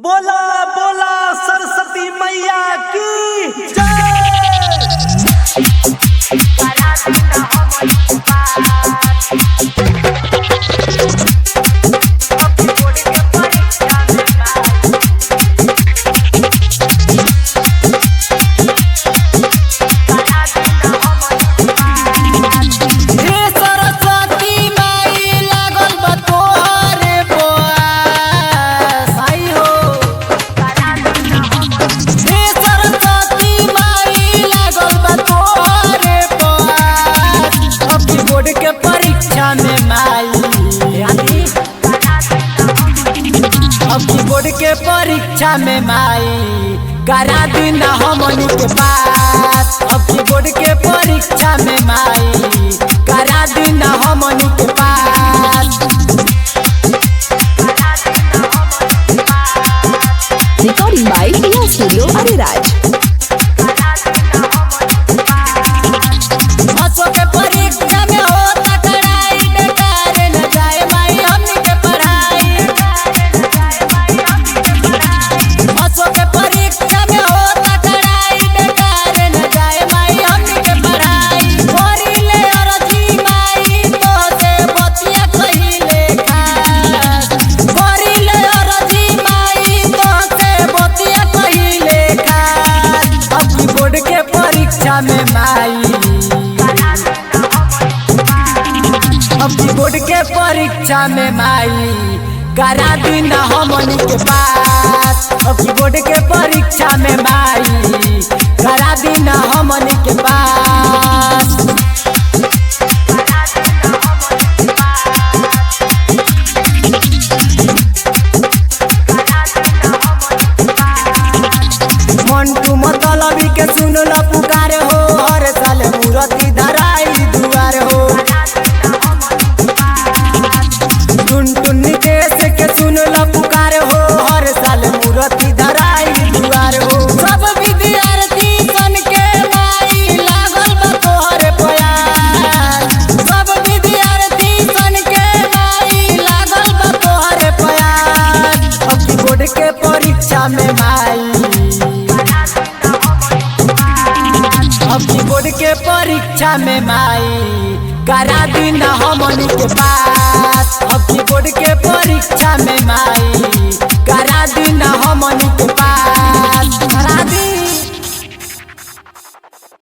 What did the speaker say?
बोला बोला सरस्वती मैया की जय। बोर्ड के परीक्षा में माई करा दिन हमनी के पास। अब की बोर्ड के परीक्षा में माई करा दिन हमनी के पास। Recording by Tina studio Areraj. में माई अब की बोर्ड के परीक्षा में माई करा दिन हमनी के पास। अब की बोर्ड के परीक्षा में माई करा दिन हमनी के पास। मंटू मतलबी के सुनल पुकार हो, हर साल मूर्ति धराई दुआर हो। टुन देश के सुनल पुकार हो, हर साल मूर्ति धराई दुआर हो। सब विद्यार्थी सन के माई लागल बा तोहर प्यार। सब विद्यार्थी सन के माई लागल बा तोहर प्यार। अब की बोर्ड के परीक्षा में माई अब की बोर्ड के परीक्षा में माई करा दिन हमनी के पास। अब की बोर्ड के परीक्षा में माई करा दिन हमनी के पास। करा दिन